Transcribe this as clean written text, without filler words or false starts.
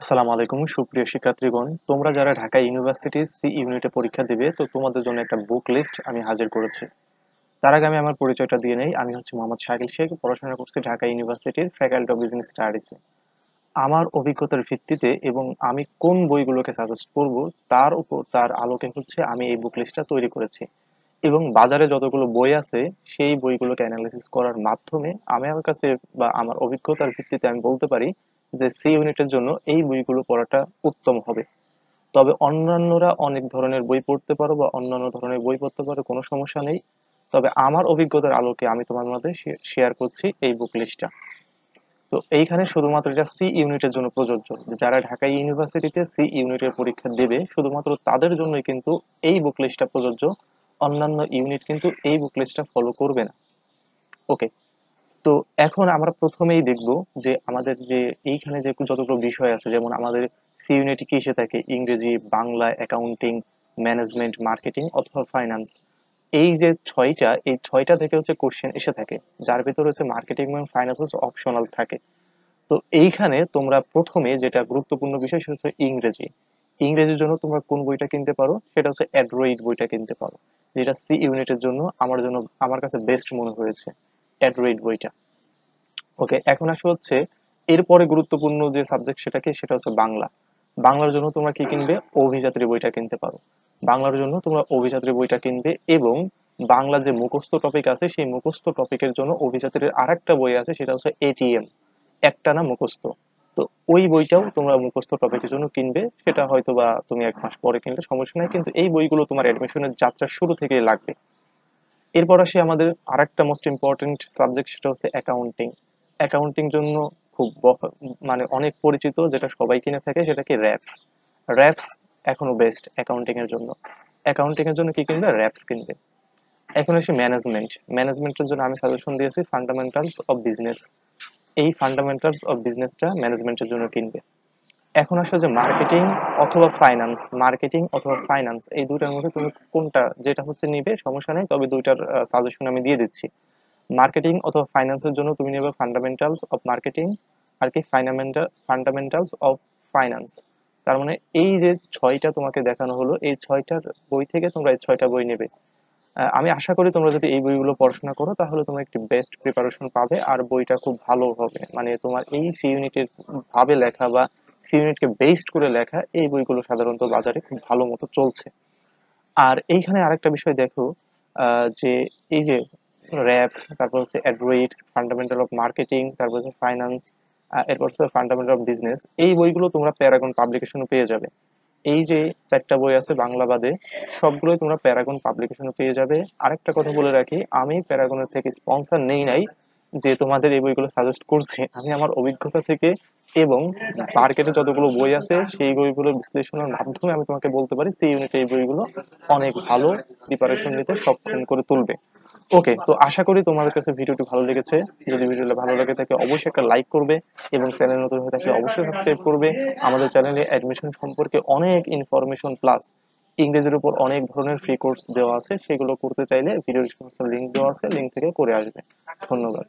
আসসালামু আলাইকুম সুপ্রিয় শিক্ষার্থীগণ, তোমরা যারা ঢাকা ইউনিভার্সিটি সি ইউনিটে পরীক্ষা দিবে তো তোমাদের জন্য একটা বুক লিস্ট আমি হাজির করেছি। তার আগে আমি আমার পরিচয়টা দিয়ে নেই। আমি হচ্ছে মোহাম্মদ শাকিল শেখ, পড়াশোনা করছি ঢাকা ইউনিভার্সিটির ফ্যাকাল্টি অফ বিজনেস স্টাডিজে। আমার অভিজ্ঞতার ভিত্তিতে এবং আমি কোন বইগুলোকে সাজেস্ট করব তার আলোকে হচ্ছে আমি এই বুক লিস্টটা তৈরি করেছি। এবং বাজারে যতগুলো বই আছে সেই বইগুলোকে অ্যানালাইসিস করার মাধ্যমে আমার কাছে বা আমার অভিজ্ঞতার ভিত্তিতে আমি বলতে পারি যে সি ইউনিটের জন্য এই বইগুলো পড়াটা উত্তম হবে। তবে অন্যান্যরা অনেক ধরনের বই পড়তে পারো বা অন্যান্য ধরনের বই পড়তে পারো, কোনো সমস্যা নেই। তবে আমার অভিজ্ঞতার আলোকে আমি তোমার মধ্যে শেয়ার করছি এই বুক লিস্টটা। তো এইখানে শুধুমাত্র এটা সি ইউনিটের জন্য প্রযোজ্য। যারা ঢাকা ইউনিভার্সিটিতে সি ইউনিটের পরীক্ষা দেবে শুধুমাত্র তাদের জন্যই কিন্তু এই বুক লিস্টটা প্রযোজ্য। অন্যান্য ইউনিট কিন্তু এই বুক লিস্টটা ফলো করবে না। ওকে। তো এখন আমরা প্রথমেই দেখব যে আমাদের যে এইখানে যে যতগুলো বিষয় আছে, যেমন আমাদের সি ইউনিট কি এসে থাকে, ইংরেজি, বাংলা, অ্যাকাউন্টিং, ম্যানেজমেন্ট, মার্কেটিং অথবা ফাইন্যান্স। এই যে ছয়টা, এই ছয়টা থেকে হচ্ছে কোশ্চেন এসে থাকে, যার ভিতরে হচ্ছে মার্কেটিং এবং ফাইন্যান্স হচ্ছে অপশনাল থাকে। তো এইখানে তোমরা প্রথমে যেটা গুরুত্বপূর্ণ বিষয় সেটা হচ্ছে ইংরেজি। ইংরেজির জন্য তোমরা কোন বইটা কিনতে পারো, সেটা হচ্ছে অ্যাড্রয়েড বইটা কিনতে পারো, যেটা সি ইউনিটের জন্য আমার কাছে বেস্ট মনে হয়েছে, অ্যাড্রয়েড বইটা। ওকে, এখন আসলে হচ্ছে এরপরে গুরুত্বপূর্ণ যে সাবজেক্ট সেটা হচ্ছে বাংলা। বাংলার জন্য তোমরা কি কিনবে, অভিযাত্রী বইটা কিনতে পারো। বাংলার জন্য তোমরা অভিযাত্রী বইটা কিনবে এবং বাংলা যে মুখস্থ টপিক আছে সেই মুখস্থ টপিকের জন্য অভিযাত্রীর আরেকটা বই আছে, সেটা হচ্ছে এটিএম, একটানা মুখস্থ। তো ওই বইটাও তোমরা মুখস্থ টপিকের জন্য কিনবে, সেটা হয়তো বা তুমি 1 মাস পরে কিনলে সমস্যা নাই, কিন্তু এই বইগুলো তোমার অ্যাডমিশনের যাত্রার শুরু থেকেই লাগবে। এরপর আসি আমাদের আরেকটা মোস্ট ইম্পর্টেন্ট সাবজেক্ট, সেটা হচ্ছে অ্যাকাউন্টিং। অ্যাকাউন্টিং জন্য খুব মানে অনেক পরিচিত, যেটা সবাই কিনে থাকে, সেটা কি র্যাপস। র্যাপস এখনো বেস্ট অ্যাকাউন্টিং এর জন্য। অ্যাকাউন্টিং এর জন্য কি কিনবে, র্যাপস কিনবে। এখন আসি ম্যানেজমেন্ট। ম্যানেজমেন্টের জন্য আমি সাজেশন দিয়েছি ফান্ডামেন্টালস অফ বিজনেস। এই ফান্ডামেন্টালস অফ বিজনেসটা ম্যানেজমেন্টের জন্য কিনবে। এখন আসলে যে মার্কেটিং অথবা ফাইন্যান্স, মার্কেটিং অথবা ফাইন্যান্স এই দুইটার মধ্যে তুমি কোনটা যেটা হচ্ছে নিবে সমস্যা নেই, তবে দুইটার সাজেশন আমি দিয়ে দিচ্ছি। মার্কেটিং অথবা ফাইন্যান্সের জন্য তুমি নেবে ফান্ডামেন্টালস অফ মার্কেটিং, আর কি ফান্ডামেন্টালস অফ ফাইন্যান্স। তার মানে এই যে ছয়টা তোমাকে দেখানো হলো, এই ছয়টার বই থেকে তোমরা এই ছয়টা বই নেবে। আমি আশা করি তোমরা যদি এই বইগুলো পড়াশোনা করো তাহলে তোমরা একটি বেস্ট প্রিপারেশন পাবে আর বইটা খুব ভালো হবে। মানে তোমার এই সি ইউনিটের ভাবে লেখা বা সি ইউনিটকে বেসড করে লেখা এই বইগুলো সাধারণত বাজারে খুব ভালো মতো চলছে। আর এইখানে আরেকটা বিষয় দেখো, যে এই যে র্যাপস, তারপর হচ্ছে অ্যাড্রয়েডস, ফান্ডামেন্টাল অফ মার্কেটিং, তারপর হচ্ছে ফাইন্যান্স, এরপর হচ্ছে ফান্ডামেন্টাল অফ বিজনেস, এই বইগুলো তোমরা প্যারাগন পাবলিকেশনে পেয়ে যাবে। এই যে চারটা বই আছে বাংলা বাদে, সবগুলোই তোমরা প্যারাগন পাবলিকেশনে পেয়ে যাবে। আরেকটা কথা বলে রাখি, আমি প্যারাগনের থেকে স্পন্সর নেই নাই যে তোমাদের এই বইগুলো সাজেস্ট করছি। আমি আমার অভিজ্ঞতা থেকে এবং মার্কেটে যতগুলো বই আছে সেই বইগুলো বিশ্লেষণের মাধ্যমে আমি তোমাকে বলতে পারি সি ইউনিটে এই বইগুলো অনেক ভালো প্রিপারেশন নিতে সক্ষম করে তুলবে। ওকে, তো আশা করি তোমাদের কাছে ভিডিওটি ভালো লেগেছে। যদি ভিডিওটি ভালো লাগে থাকে অবশ্যই একটা লাইক করবে এবং চ্যানেল নতুন হয়ে থাকলে অবশ্যই সাবস্ক্রাইব করবে। আমাদের চ্যানেলে অ্যাডমিশন সম্পর্কে অনেক ইনফরমেশন প্লাস ইংরেজির উপর অনেক ধরনের ফ্রি কোর্স দেওয়া আছে, সেগুলো করতে চাইলে ভিডিও ডিসক্রিপশনে লিংক দেওয়া আছে, লিংক থেকে করে আসবে। ধন্যবাদ।